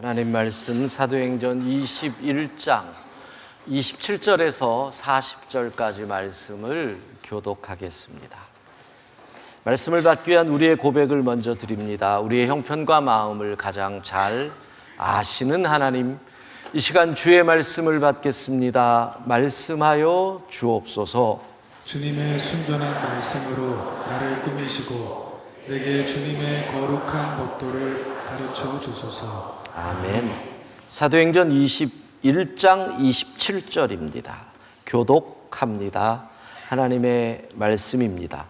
하나님 말씀 사도행전 21장 27절에서 40절까지 말씀을 교독하겠습니다. 말씀을 받기 위한 우리의 고백을 먼저 드립니다. 우리의 형편과 마음을 가장 잘 아시는 하나님, 이 시간 주의 말씀을 받겠습니다. 말씀하여 주옵소서. 주님의 순전한 말씀으로 나를 꾸미시고 내게 주님의 거룩한 법도를 가르쳐 주소서. 아멘. 사도행전 21장 27절입니다. 교독합니다. 하나님의 말씀입니다.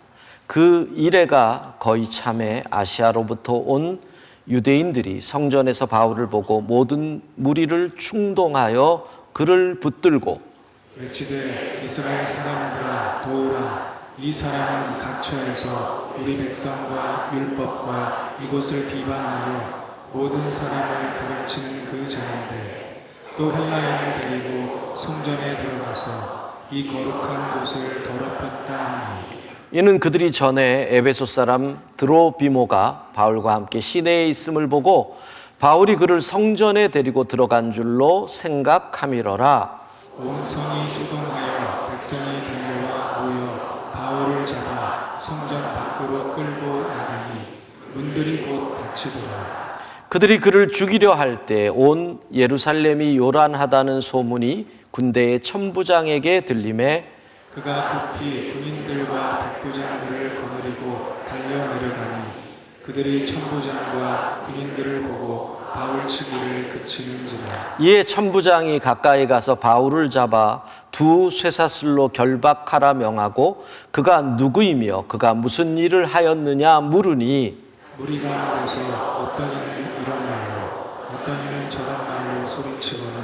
그 이래가 거의 참에 아시아로부터 온 유대인들이 성전에서 바울을 보고 모든 무리를 충동하여 그를 붙들고 외치되 이스라엘 사람들아 도우라. 이 사람은 각처에서 우리 백성과 율법과 이곳을 비방하여 모든 사람을 가르치는 그 자인데 또 헬라인을 데리고 성전에 들어가서 이 거룩한 곳을 더럽혔다 하니 이는 그들이 전에 에베소 사람 드로비모가 바울과 함께 시내에 있음을 보고 바울이 그를 성전에 데리고 들어간 줄로 생각함이러라. 온 성이 소동하여 백성이 달려와 모여 바울을 잡아 성전 밖으로 끌고 나가니 문들이 곧 닫히더라. 그들이 그를 죽이려 할 때 온 예루살렘이 요란하다는 소문이 군대의 천부장에게 들림에 그가 급히 군인들과 백부장들을 거느리고 달려내려가니 그들이 천부장과 군인들을 보고 바울 치기를 그치는지라. 이에 천부장이 가까이 가서 바울을 잡아 두 쇠사슬로 결박하라 명하고 그가 누구이며 그가 무슨 일을 하였느냐 물으니 무리 가운데서 어떤 이는 이런 말로 어떤 이는 저런 말로 소리치고는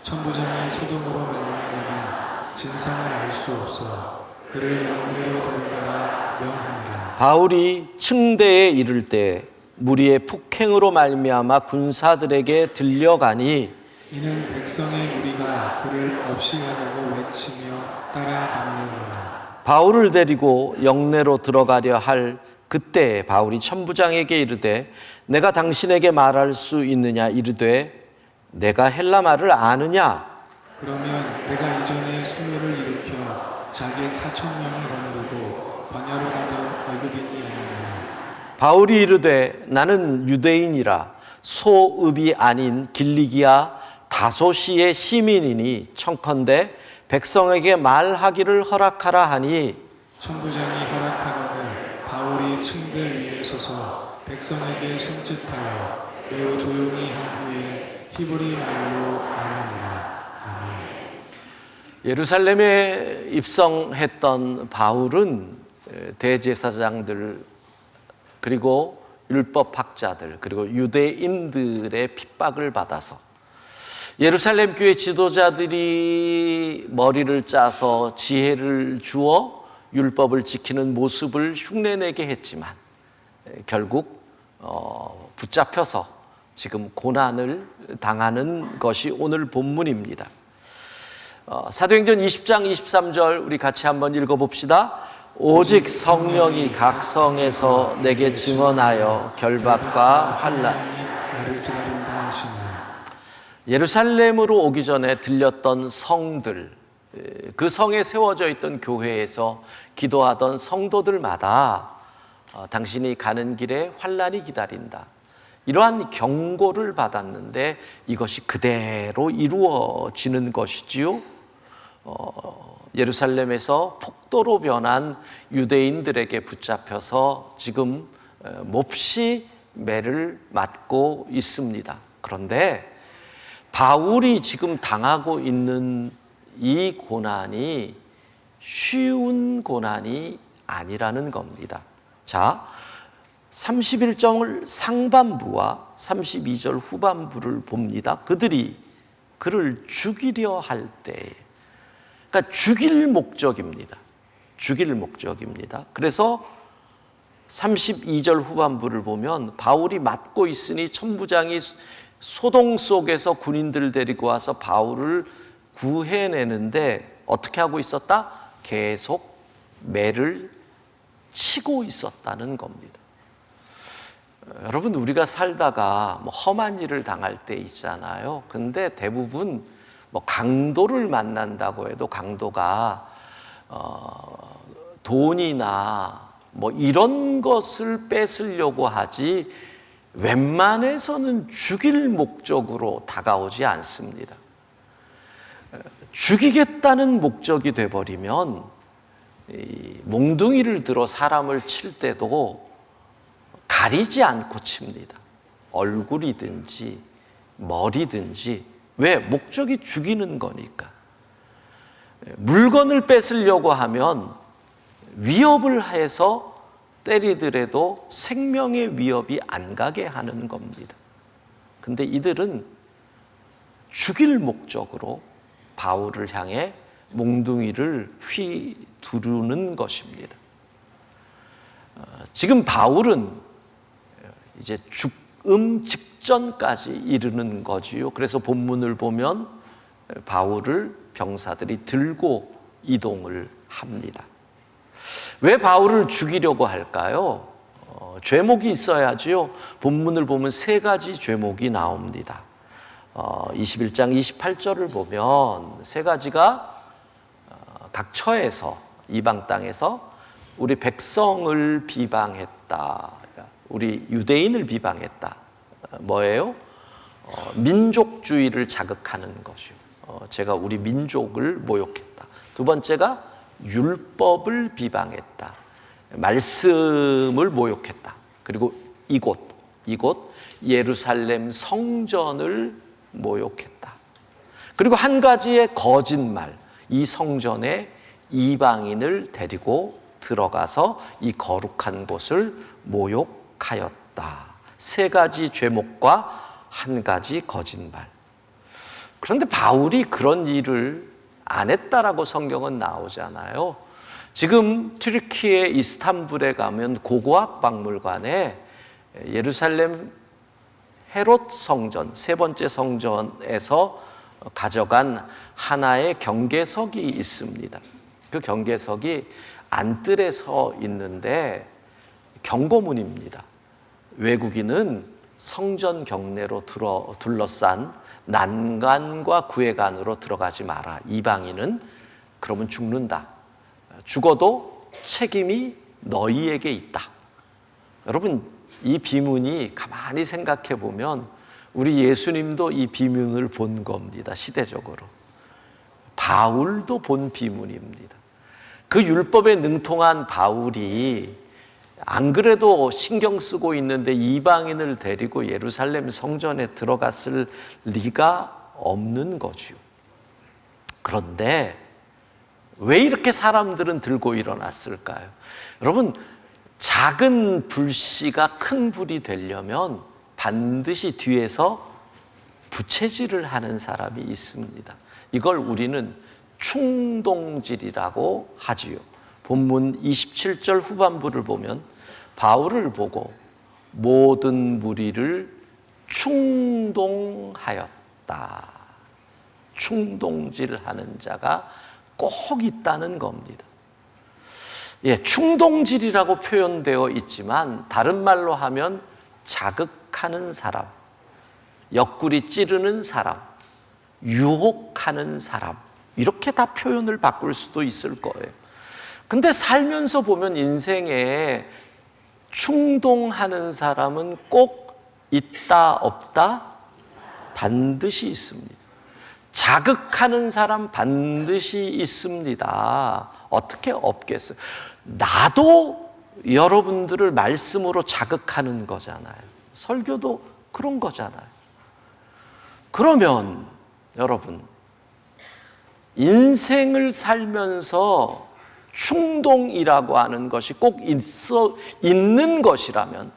천부장이 소돔으로 명령하니 진상을 알 수 없어 그를 영내로 데려가라 명하니라. 바울이 층대에 이를 때 무리의 폭행으로 말미암아 군사들에게 들려가니 이는 백성의 무리가 그를 없이하자고 외치며 따라다니더라. 바울을 데리고 영내로 들어가려 할 그때 바울이 천부장에게 이르되 내가 당신에게 말할 수 있느냐 이르되 내가 헬라 말을 아느냐. 그러면 내가 이전에 소요를 일으켜 자객 4,000명을 거느리고 광야로 가던 애굽인이 아니냐. 바울이 이르되 나는 유대인이라 소읍이 아닌 길리기아 다소시의 시민이니 청컨대 백성에게 말하기를 허락하라 하니 천부장이 허락하거늘 바울이 층대 위에 서서 백성에게 손짓하여 매우 조용히 한 후에 히브리 말로 말하니라. 아멘. 예루살렘에 입성했던 바울은 대제사장들 그리고 율법학자들 그리고 유대인들의 핍박을 받아서 예루살렘 교회 지도자들이 머리를 짜서 지혜를 주어 율법을 지키는 모습을 흉내내게 했지만 결국 붙잡혀서 지금 고난을 당하는 것이 오늘 본문입니다. 사도행전 20장 23절 우리 같이 한번 읽어봅시다. 오직 성령이 각 성에서 내게 증언하여 결박과 환난. 나를 기다린다 하시니. 예루살렘으로 오기 전에 들렸던 성들, 그 성에 세워져 있던 교회에서 기도하던 성도들마다 당신이 가는 길에 환난이 기다린다, 이러한 경고를 받았는데 이것이 그대로 이루어지는 것이지요. 예루살렘에서 폭도로 변한 유대인들에게 붙잡혀서 지금 몹시 매를 맞고 있습니다. 그런데 바울이 지금 당하고 있는 이 고난이 쉬운 고난이 아니라는 겁니다. 자, 31절 상반부와 32절 후반부를 봅니다. 그들이 그를 죽이려 할 때, 그러니까 죽일 목적입니다. 죽일 목적입니다. 그래서 32절 후반부를 보면 바울이 맞고 있으니 천부장이 소동 속에서 군인들 데리고 와서 바울을 구해내는데 어떻게 하고 있었다? 계속 매를 치고 있었다는 겁니다. 여러분, 우리가 살다가 뭐 험한 일을 당할 때 있잖아요. 근데 대부분 뭐 강도를 만난다고 해도 강도가 돈이나 뭐 이런 것을 뺏으려고 하지 웬만해서는 죽일 목적으로 다가오지 않습니다. 죽이겠다는 목적이 돼버리면 이 몽둥이를 들어 사람을 칠 때도 가리지 않고 칩니다. 얼굴이든지 머리든지. 왜? 목적이 죽이는 거니까. 물건을 뺏으려고 하면 위협을 해서 때리더라도 생명의 위협이 안 가게 하는 겁니다. 근데 이들은 죽일 목적으로 바울을 향해 몽둥이를 휘두르는 것입니다. 지금 바울은 이제 죽음 직전까지 이르는 거지요. 그래서 본문을 보면 바울을 병사들이 들고 이동을 합니다. 왜 바울을 죽이려고 할까요? 죄목이 있어야지요. 본문을 보면 세 가지 죄목이 나옵니다. 21장 28절을 보면 세 가지가 각 처에서, 이방 땅에서 우리 백성을 비방했다. 우리 유대인을 비방했다. 뭐예요? 민족주의를 자극하는 것이요. 제가 우리 민족을 모욕했다. 두 번째가 율법을 비방했다. 말씀을 모욕했다. 그리고 이곳 예루살렘 성전을 모욕했다. 그리고 한 가지의 거짓말, 이 성전에 이방인을 데리고 들어가서 이 거룩한 곳을 모욕하였다. 세 가지 죄목과 한 가지 거짓말. 그런데 바울이 그런 일을 안 했다라고 성경은 나오잖아요. 지금 튀르키예 이스탄불에 가면 고고학 박물관에 예루살렘 헤롯 성전, 세 번째 성전에서 가져간 하나의 경계석이 있습니다. 그 경계석이 안뜰에 서 있는데 경고문입니다. 외국인은 성전 경내로 둘러싼 난간과 구회관으로 들어가지 마라. 이방인은 그러면 죽는다. 죽어도 책임이 너희에게 있다. 여러분, 이 비문이 가만히 생각해 보면 우리 예수님도 이 비문을 본 겁니다. 시대적으로. 바울도 본 비문입니다. 그 율법에 능통한 바울이 안 그래도 신경 쓰고 있는데 이방인을 데리고 예루살렘 성전에 들어갔을 리가 없는 거죠. 그런데 왜 이렇게 사람들은 들고 일어났을까요? 여러분, 작은 불씨가 큰 불이 되려면 반드시 뒤에서 부채질을 하는 사람이 있습니다. 이걸 우리는 충동질이라고 하지요. 본문 27절 후반부를 보면 바울을 보고 모든 무리를 충동하였다. 충동질하는 자가 꼭 있다는 겁니다. 충동질이라고 표현되어 있지만 다른 말로 하면 자극하는 사람, 옆구리 찌르는 사람, 유혹하는 사람, 이렇게 다 표현을 바꿀 수도 있을 거예요. 근데 살면서 보면 인생에 충동하는 사람은 꼭 있다 없다? 반드시 있습니다. 자극하는 사람 반드시 있습니다. 어떻게 없겠어요? 나도 여러분들을 말씀으로 자극하는 거잖아요. 설교도 그런 거잖아요. 그러면 여러분, 인생을 살면서 충동이라고 하는 것이 꼭 있는 것이라면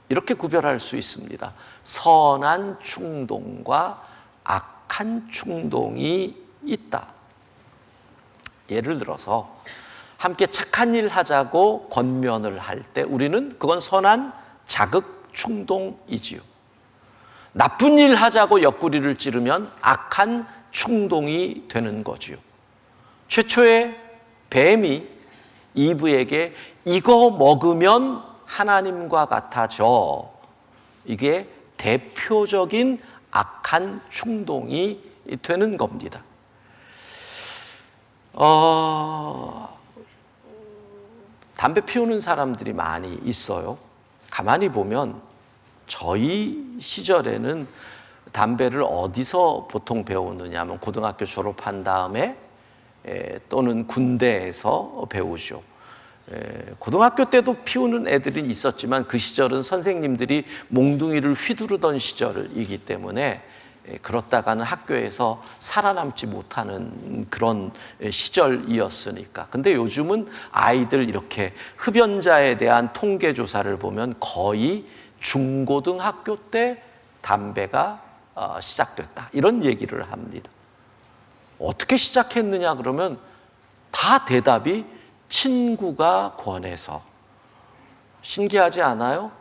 이렇게 구별할 수 있습니다. 선한 충동과 악한 충동이 있다. 예를 들어서 함께 착한 일 하자고 권면을 할 때 우리는 그건 선한 자극 충동이지요. 나쁜 일 하자고 옆구리를 찌르면 악한 충동이 되는 거지요. 최초의 뱀이 이브에게 이거 먹으면 하나님과 같아져, 이게 대표적인 악한 충동이 되는 겁니다. 담배 피우는 사람들이 많이 있어요. 가만히 보면 저희 시절에는 담배를 어디서 보통 배우느냐 하면 고등학교 졸업한 다음에 또는 군대에서 배우죠. 고등학교 때도 피우는 애들이 있었지만 그 시절은 선생님들이 몽둥이를 휘두르던 시절이기 때문에 그렇다가는 학교에서 살아남지 못하는 그런 시절이었으니까. 근데 요즘은 아이들 이렇게 흡연자에 대한 통계 조사를 보면 거의 중고등학교 때 담배가 시작됐다, 이런 얘기를 합니다. 어떻게 시작했느냐 그러면 다 대답이 친구가 권해서. 신기하지 않아요?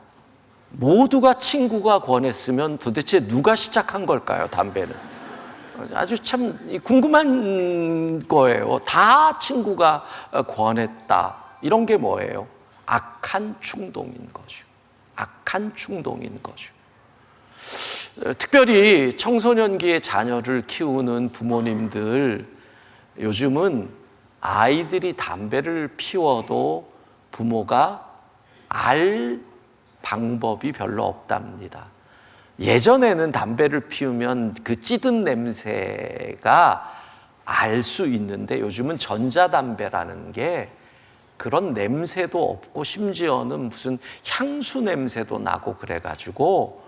모두가 친구가 권했으면 도대체 누가 시작한 걸까요, 담배는? 아주 참 궁금한 거예요. 다 친구가 권했다. 이런 게 뭐예요? 악한 충동인 거죠. 악한 충동인 거죠. 특별히 청소년기에 자녀를 키우는 부모님들, 요즘은 아이들이 담배를 피워도 부모가 알 방법이 별로 없답니다. 예전에는 담배를 피우면 그 찌든 냄새가 알 수 있는데 요즘은 전자담배라는 게 그런 냄새도 없고 심지어는 무슨 향수 냄새도 나고 그래가지고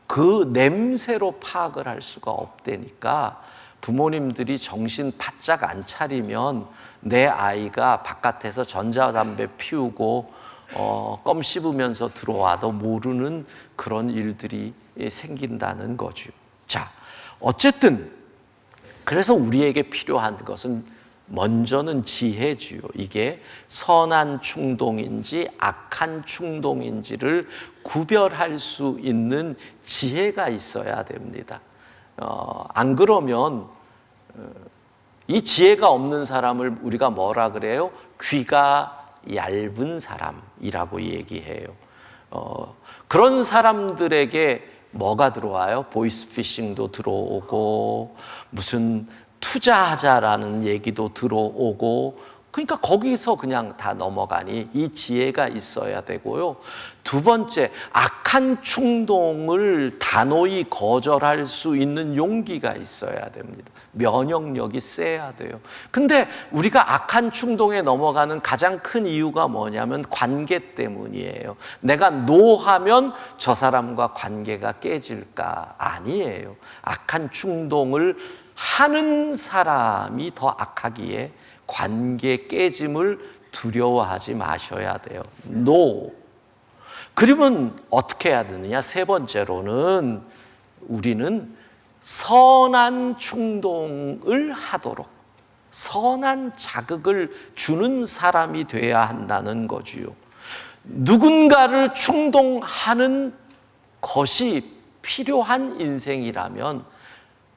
그 냄새로 파악을 할 수가 없다니까 부모님들이 정신 바짝 안 차리면 내 아이가 바깥에서 전자담배 피우고 껌 씹으면서 들어와도 모르는 그런 일들이 생긴다는 거죠. 자, 어쨌든 그래서 우리에게 필요한 것은 먼저는 지혜지요. 이게 선한 충동인지 악한 충동인지를 구별할 수 있는 지혜가 있어야 됩니다. 안 그러면 이 지혜가 없는 사람을 우리가 뭐라 그래요? 귀가 얇은 사람이라고 얘기해요. 그런 사람들에게 뭐가 들어와요? 보이스피싱도 들어오고 무슨 투자하자라는 얘기도 들어오고, 그러니까 거기서 그냥 다 넘어가니 이 지혜가 있어야 되고요. 두 번째, 악한 충동을 단호히 거절할 수 있는 용기가 있어야 됩니다. 면역력이 세야 돼요. 근데 우리가 악한 충동에 넘어가는 가장 큰 이유가 뭐냐면 관계 때문이에요. 내가 노하면 저 사람과 관계가 깨질까? 아니에요. 악한 충동을 하는 사람이 더 악하기에 관계 깨짐을 두려워하지 마셔야 돼요. No. 그러면 어떻게 해야 되느냐? 세 번째로는 우리는 선한 충동을 하도록 선한 자극을 주는 사람이 돼야 한다는 거지요. 누군가를 충동하는 것이 필요한 인생이라면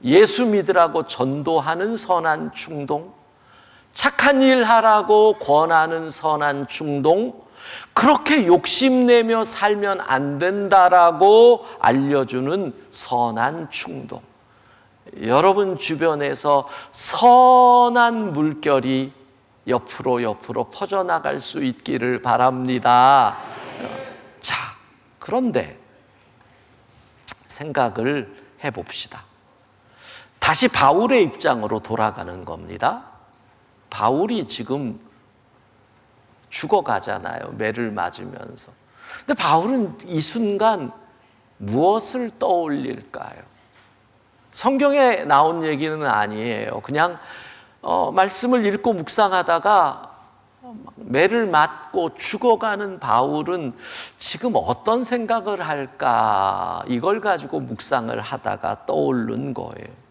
예수 믿으라고 전도하는 선한 충동, 착한 일 하라고 권하는 선한 충동, 그렇게 욕심내며 살면 안 된다라고 알려주는 선한 충동. 여러분 주변에서 선한 물결이 옆으로 퍼져나갈 수 있기를 바랍니다. 자, 그런데 생각을 해봅시다. 다시 바울의 입장으로 돌아가는 겁니다. 바울이 지금 죽어가잖아요. 매를 맞으면서. 근데 바울은 이 순간 무엇을 떠올릴까요? 성경에 나온 얘기는 아니에요. 그냥 말씀을 읽고 묵상하다가 매를 맞고 죽어가는 바울은 지금 어떤 생각을 할까? 이걸 가지고 묵상을 하다가 떠오른 거예요.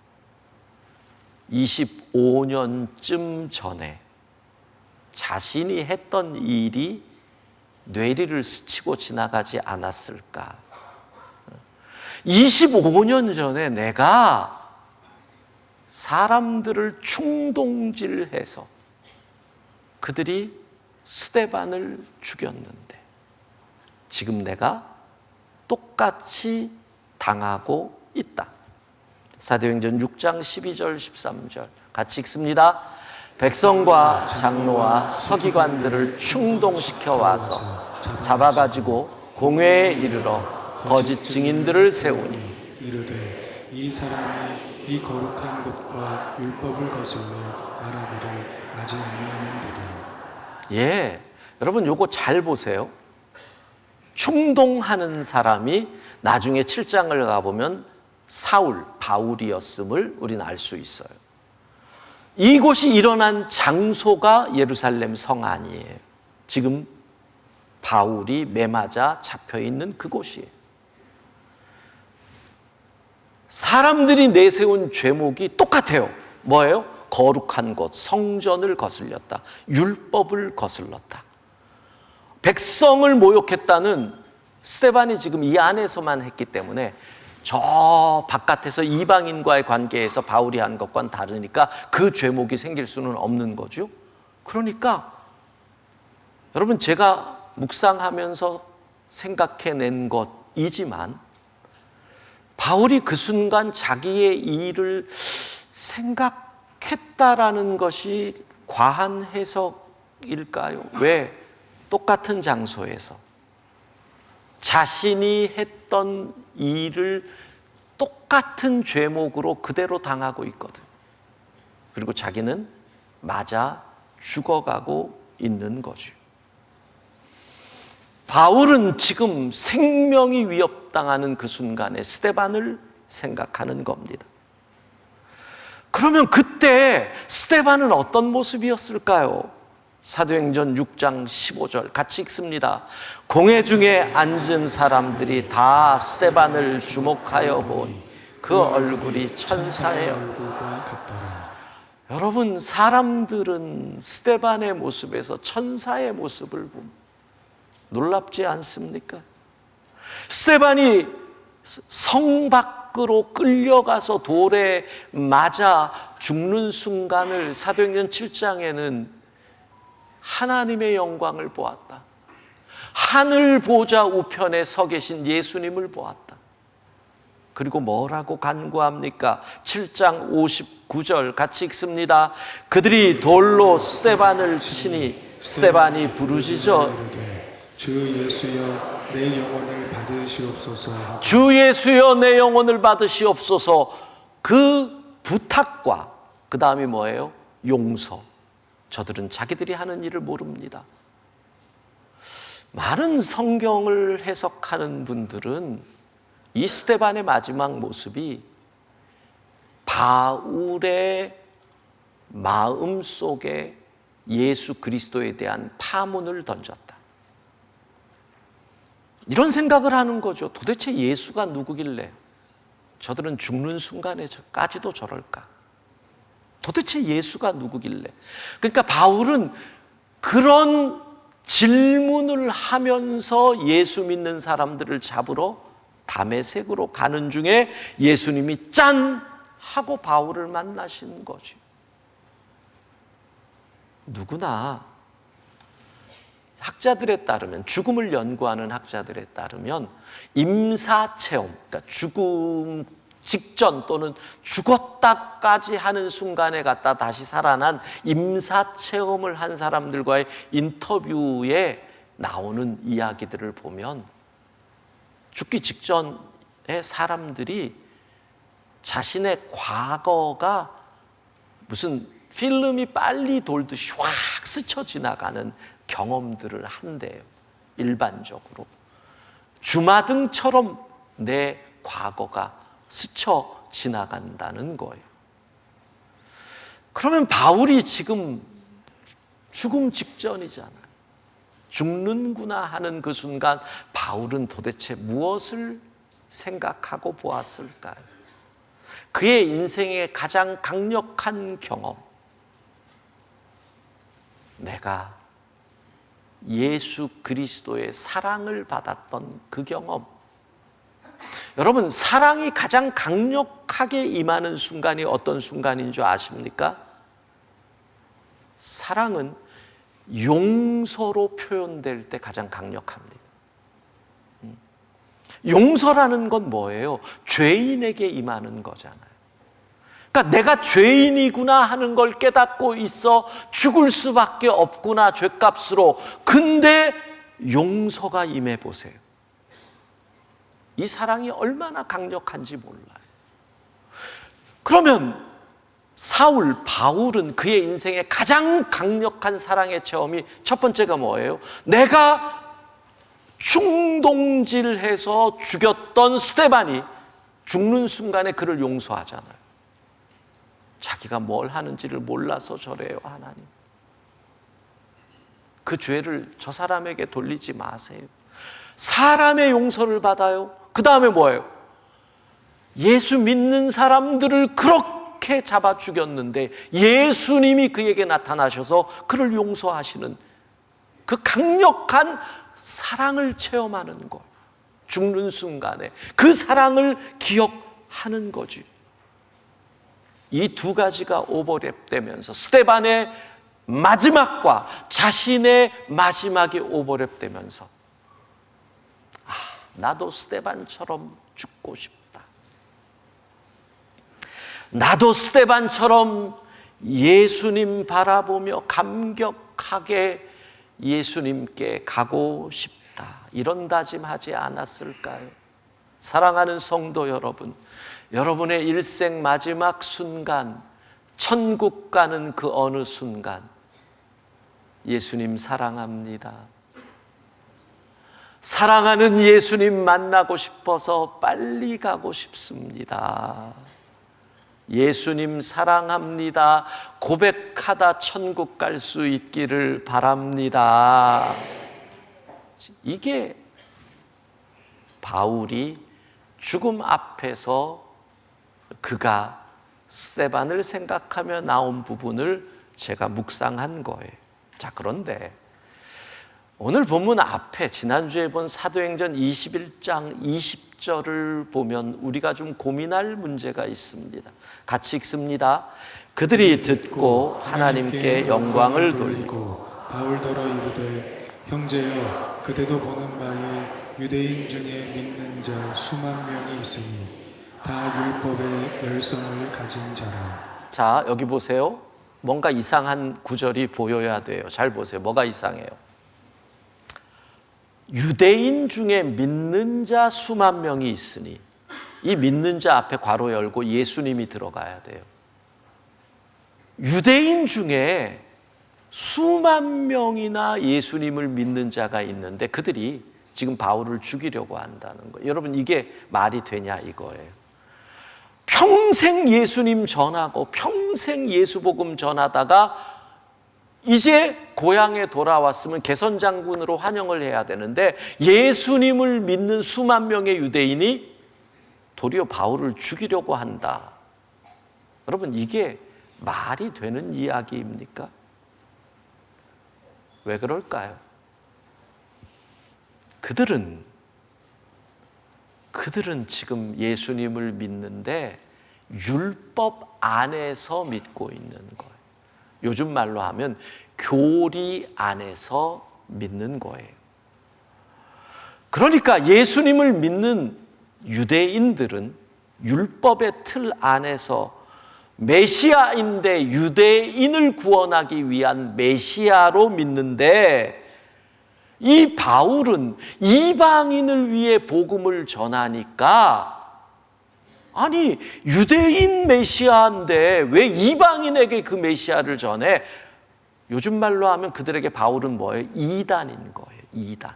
25년쯤 전에 자신이 했던 일이 뇌리를 스치고 지나가지 않았을까? 25년 전에 내가 사람들을 충동질해서 그들이 스데반을 죽였는데 지금 내가 똑같이 당하고 있다. 사도행전 6장 12절 13절 같이 읽습니다. 백성과 장로와 서기관들을 충동시켜 와서 잡아가지고 공회에 이르러 거짓 증인들을 세우니 이르되 이 사람이 이 거룩한 곳과 율법을 거슬러 말하기를 아직 아니하는도다. 예, 여러분 요거 잘 보세요. 충동하는 사람이 나중에 7장을 가보면 사울, 바울이었음을 우리는 알 수 있어요. 이곳이 일어난 장소가 예루살렘 성 안이에요. 지금 바울이 매맞아 잡혀있는 그곳이에요. 사람들이 내세운 죄목이 똑같아요. 뭐예요? 거룩한 곳, 성전을 거슬렸다. 율법을 거슬렀다. 백성을 모욕했다는 스데반이 지금 이 안에서만 했기 때문에 저 바깥에서 이방인과의 관계에서 바울이 한 것과는 다르니까 그 죄목이 생길 수는 없는 거죠. 그러니까 여러분, 제가 묵상하면서 생각해낸 것이지만 바울이 그 순간 자기의 일을 생각했다라는 것이 과한 해석일까요? 왜? 똑같은 장소에서 자신이 했던 일을 똑같은 죄목으로 그대로 당하고 있거든. 그리고 자기는 맞아 죽어가고 있는 거죠. 바울은 지금 생명이 위협당하는 그 순간에 스데반을 생각하는 겁니다. 그러면 그때 스데반은 어떤 모습이었을까요? 사도행전 6장 15절 같이 읽습니다. 공회 중에 앉은 사람들이 다 스데반을 주목하여 보니 그 얼굴이 천사의 얼굴과 같더라. 여러분, 사람들은 스데반의 모습에서 천사의 모습을 봅니다. 놀랍지 않습니까? 스데반이 성 밖으로 끌려가서 돌에 맞아 죽는 순간을 사도행전 7장에는 하나님의 영광을 보았다. 하늘 보좌 우편에 서 계신 예수님을 보았다. 그리고 뭐라고 간구합니까? 7장 59절 같이 읽습니다. 그들이 돌로 스데반을 치니 스데반이 부르짖어 주 예수여 내 영혼을 받으시옵소서. 주 예수여 내 영혼을 받으시옵소서. 그 부탁과 그 다음이 뭐예요? 용서. 저들은 자기들이 하는 일을 모릅니다. 많은 성경을 해석하는 분들은 이 스데반의 마지막 모습이 바울의 마음 속에 예수 그리스도에 대한 파문을 던졌다. 이런 생각을 하는 거죠. 도대체 예수가 누구길래 저들은 죽는 순간에까지도 저럴까? 도대체 예수가 누구길래? 그러니까 바울은 그런 질문을 하면서 예수 믿는 사람들을 잡으러 다메섹으로 가는 중에 예수님이 짠! 하고 바울을 만나신 거죠. 누구나 학자들에 따르면, 죽음을 연구하는 학자들에 따르면 임사체험, 그러니까 죽음 직전 또는 죽었다까지 하는 순간에 갔다 다시 살아난 임사체험을 한 사람들과의 인터뷰에 나오는 이야기들을 보면 죽기 직전에 사람들이 자신의 과거가 무슨 필름이 빨리 돌듯이 확 스쳐 지나가는 경험들을 한대요. 일반적으로 주마등처럼 내 과거가 스쳐 지나간다는 거예요. 그러면 바울이 지금 죽음 직전이잖아요. 죽는구나 하는 그 순간 바울은 도대체 무엇을 생각하고 보았을까요? 그의 인생의 가장 강력한 경험, 내가 예수 그리스도의 사랑을 받았던 그 경험. 여러분, 사랑이 가장 강력하게 임하는 순간이 어떤 순간인 줄 아십니까? 사랑은 용서로 표현될 때 가장 강력합니다. 용서라는 건 뭐예요? 죄인에게 임하는 거잖아요. 그러니까 내가 죄인이구나 하는 걸 깨닫고 있어 죽을 수밖에 없구나, 죄값으로. 근데 용서가 임해 보세요. 이 사랑이 얼마나 강력한지 몰라요. 그러면 바울은 그의 인생의 가장 강력한 사랑의 체험이 첫 번째가 뭐예요? 내가 충동질해서 죽였던 스데반이 죽는 순간에 그를 용서하잖아요. 자기가 뭘 하는지를 몰라서 저래요, 하나님. 그 죄를 저 사람에게 돌리지 마세요. 사람의 용서를 받아요. 그 다음에 뭐예요? 예수 믿는 사람들을 그렇게 잡아 죽였는데 예수님이 그에게 나타나셔서 그를 용서하시는 그 강력한 사랑을 체험하는 것. 죽는 순간에 그 사랑을 기억하는 거지. 이 두 가지가 오버랩되면서 스데반의 마지막과 자신의 마지막이 오버랩되면서 나도 스데반처럼 죽고 싶다. 나도 스데반처럼 예수님 바라보며 감격하게 예수님께 가고 싶다. 이런 다짐하지 않았을까요? 사랑하는 성도 여러분, 여러분의 일생 마지막 순간, 천국 가는 그 어느 순간, 예수님 사랑합니다. 사랑하는 예수님 만나고 싶어서 빨리 가고 싶습니다. 예수님 사랑합니다. 고백하다 천국 갈 수 있기를 바랍니다. 이게 바울이 죽음 앞에서 그가 스데반을 생각하며 나온 부분을 제가 묵상한 거예요. 자, 그런데 오늘 본문 앞에 지난주에 본 사도행전 21장 20절을 보면 우리가 좀 고민할 문제가 있습니다. 같이 읽습니다. 그들이 듣고 하나님께 영광을 돌리고 바울더러 이르되 형제여 그대도 보는 바에 유대인 중에 믿는 자 수만 명이 있으니 다 율법의 열성을 가진 자라. 자, 여기 보세요. 뭔가 이상한 구절이 보여야 돼요. 잘 보세요. 뭐가 이상해요? 유대인 중에 믿는 자 수만 명이 있으니, 이 믿는 자 앞에 괄호 열고 예수님이 들어가야 돼요. 유대인 중에 수만 명이나 예수님을 믿는 자가 있는데 그들이 지금 바울을 죽이려고 한다는 거예요. 여러분, 이게 말이 되냐 이거예요. 평생 예수님 전하고 평생 예수 복음 전하다가 이제 고향에 돌아왔으면 개선장군으로 환영을 해야 되는데 예수님을 믿는 수만 명의 유대인이 도리어 바울을 죽이려고 한다. 여러분, 이게 말이 되는 이야기입니까? 왜 그럴까요? 그들은 지금 예수님을 믿는데 율법 안에서 믿고 있는 거예요. 요즘 말로 하면 교리 안에서 믿는 거예요. 그러니까 예수님을 믿는 유대인들은 율법의 틀 안에서 메시아인데 유대인을 구원하기 위한 메시아로 믿는데, 이 바울은 이방인을 위해 복음을 전하니까, 아니 유대인 메시아인데 왜 이방인에게 그 메시아를 전해? 요즘 말로 하면 그들에게 바울은 뭐예요? 이단인 거예요. 이단.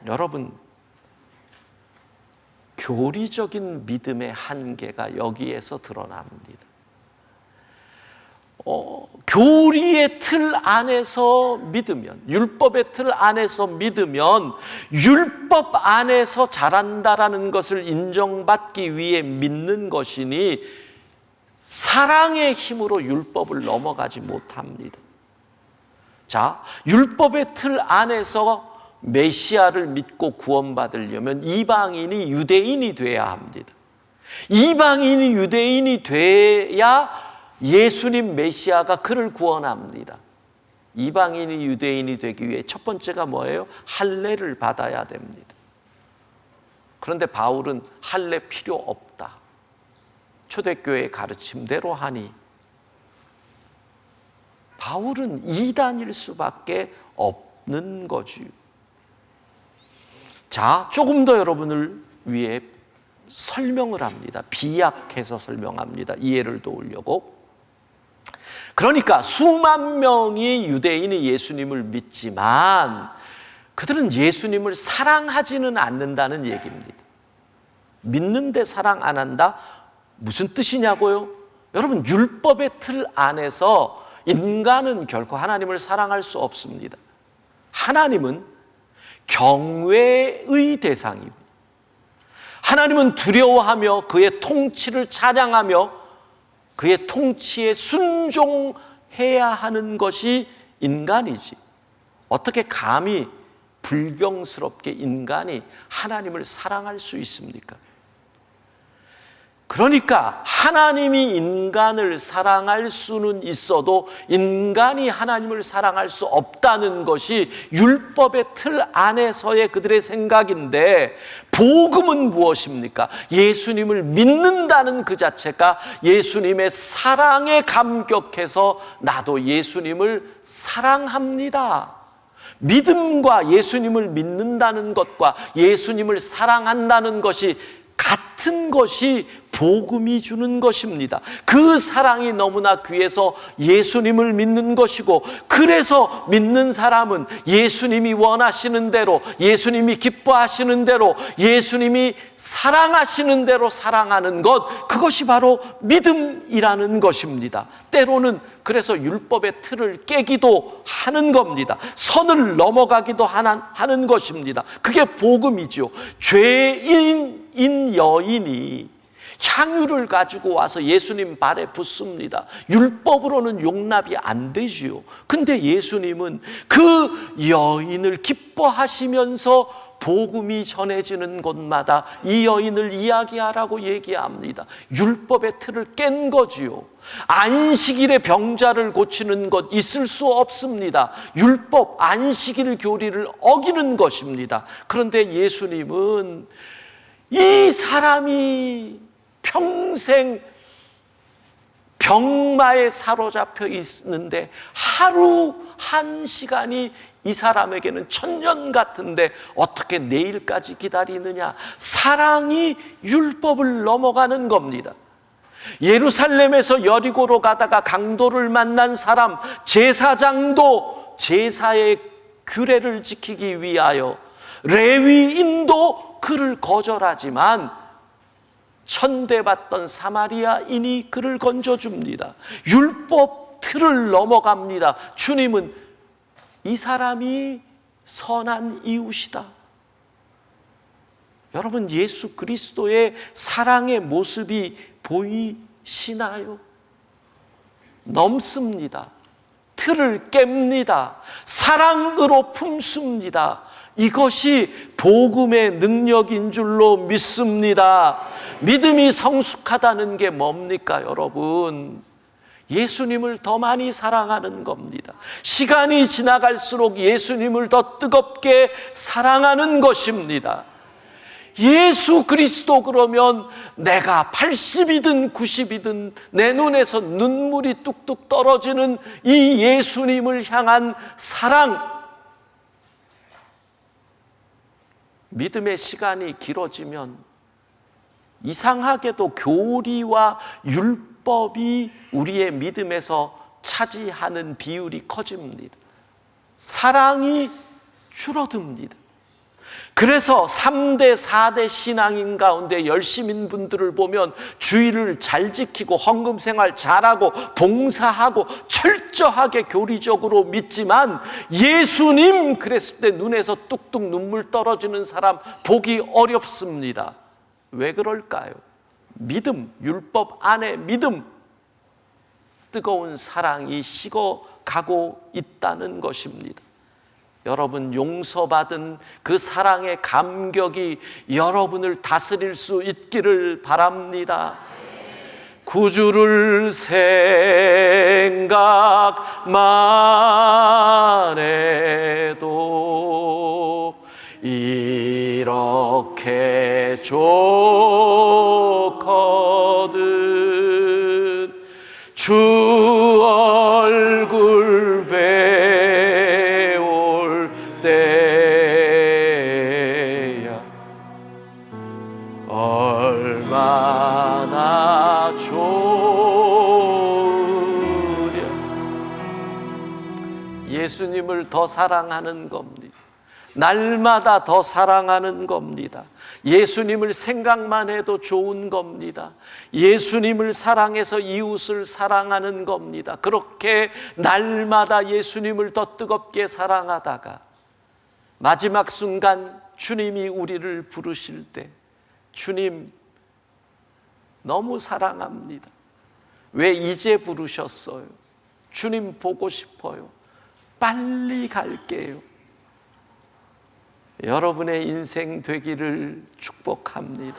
여러분, 교리적인 믿음의 한계가 여기에서 드러납니다. 교리의 틀 안에서 믿으면, 율법의 틀 안에서 믿으면 율법 안에서 자란다라는 것을 인정받기 위해 믿는 것이니 사랑의 힘으로 율법을 넘어가지 못합니다. 자, 율법의 틀 안에서 메시아를 믿고 구원받으려면 이방인이 유대인이 돼야 합니다. 이방인이 유대인이 돼야 예수님 메시아가 그를 구원합니다. 이방인이 유대인이 되기 위해 첫 번째가 뭐예요? 할례를 받아야 됩니다. 그런데 바울은 할례 필요 없다. 초대교회의 가르침대로 하니 바울은 이단일 수밖에 없는 거지. 자, 조금 더 여러분을 위해 설명을 합니다. 비약해서 설명합니다. 이해를 도우려고. 그러니까 수만 명의 유대인이 예수님을 믿지만 그들은 예수님을 사랑하지는 않는다는 얘기입니다. 믿는데 사랑 안 한다? 무슨 뜻이냐고요? 여러분, 율법의 틀 안에서 인간은 결코 하나님을 사랑할 수 없습니다. 하나님은 경외의 대상입니다. 하나님은 두려워하며 그의 통치를 찬양하며 그의 통치에 순종해야 하는 것이 인간이지. 어떻게 감히 불경스럽게 인간이 하나님을 사랑할 수 있습니까? 그러니까 하나님이 인간을 사랑할 수는 있어도 인간이 하나님을 사랑할 수 없다는 것이 율법의 틀 안에서의 그들의 생각인데, 복음은 무엇입니까? 예수님을 믿는다는 그 자체가 예수님의 사랑에 감격해서 나도 예수님을 사랑합니다. 믿음과 예수님을 믿는다는 것과 예수님을 사랑한다는 것이 같은 것이 복음이 주는 것입니다. 그 사랑이 너무나 귀해서 예수님을 믿는 것이고, 그래서 믿는 사람은 예수님이 원하시는 대로, 예수님이 기뻐하시는 대로, 예수님이 사랑하시는 대로 살아가는 것, 그것이 바로 믿음이라는 것입니다. 때로는 그래서 율법의 틀을 깨기도 하는 겁니다. 선을 넘어가기도 하는 것입니다. 그게 복음이죠. 죄인인 여인이 향유를 가지고 와서 예수님 발에 붓습니다. 율법으로는 용납이 안 되지요. 근데 예수님은 그 여인을 기뻐하시면서 복음이 전해지는 곳마다 이 여인을 이야기하라고 얘기합니다. 율법의 틀을 깬 거지요. 안식일에 병자를 고치는 것 있을 수 없습니다. 율법, 안식일 교리를 어기는 것입니다. 그런데 예수님은 이 사람이 평생 병마에 사로잡혀 있는데 하루 한 시간이 이 사람에게는 천년 같은데 어떻게 내일까지 기다리느냐? 사랑이 율법을 넘어가는 겁니다. 예루살렘에서 여리고로 가다가 강도를 만난 사람, 제사장도 제사의 규례를 지키기 위하여, 레위인도 그를 거절하지만 천대받던 사마리아인이 그를 건져줍니다. 율법 틀을 넘어갑니다. 주님은 이 사람이 선한 이웃이다. 여러분, 예수 그리스도의 사랑의 모습이 보이시나요? 넘습니다. 틀을 깹니다. 사랑으로 품습니다. 이것이 복음의 능력인 줄로 믿습니다. 믿음이 성숙하다는 게 뭡니까, 여러분? 예수님을 더 많이 사랑하는 겁니다. 시간이 지나갈수록 예수님을 더 뜨겁게 사랑하는 것입니다. 예수 그리스도 그러면 내가 80이든 90이든 내 눈에서 눈물이 뚝뚝 떨어지는 이 예수님을 향한 사랑, 믿음의 시간이 길어지면 이상하게도 교리와 율법이 우리의 믿음에서 차지하는 비율이 커집니다. 사랑이 줄어듭니다. 그래서 3대, 4대 신앙인 가운데 열심인 분들을 보면 주의를 잘 지키고 헌금 생활 잘하고 봉사하고 철저하게 교리적으로 믿지만 예수님 그랬을 때 눈에서 뚝뚝 눈물 떨어지는 사람 보기 어렵습니다. 왜 그럴까요? 믿음, 율법 안에 믿음, 뜨거운 사랑이 식어가고 있다는 것입니다. 여러분, 용서받은 그 사랑의 감격이 여러분을 다스릴 수 있기를 바랍니다. 구주를 생각만 해도 이 이렇게 좋거든 주 얼굴 배울 때야 얼마나 좋으랴. 예수님을 더 사랑하는 겁니다. 날마다 더 사랑하는 겁니다. 예수님을 생각만 해도 좋은 겁니다. 예수님을 사랑해서 이웃을 사랑하는 겁니다. 그렇게 날마다 예수님을 더 뜨겁게 사랑하다가 마지막 순간 주님이 우리를 부르실 때 주님 너무 사랑합니다. 왜 이제 부르셨어요? 주님 보고 싶어요. 빨리 갈게요. 여러분의 인생 되기를 축복합니다.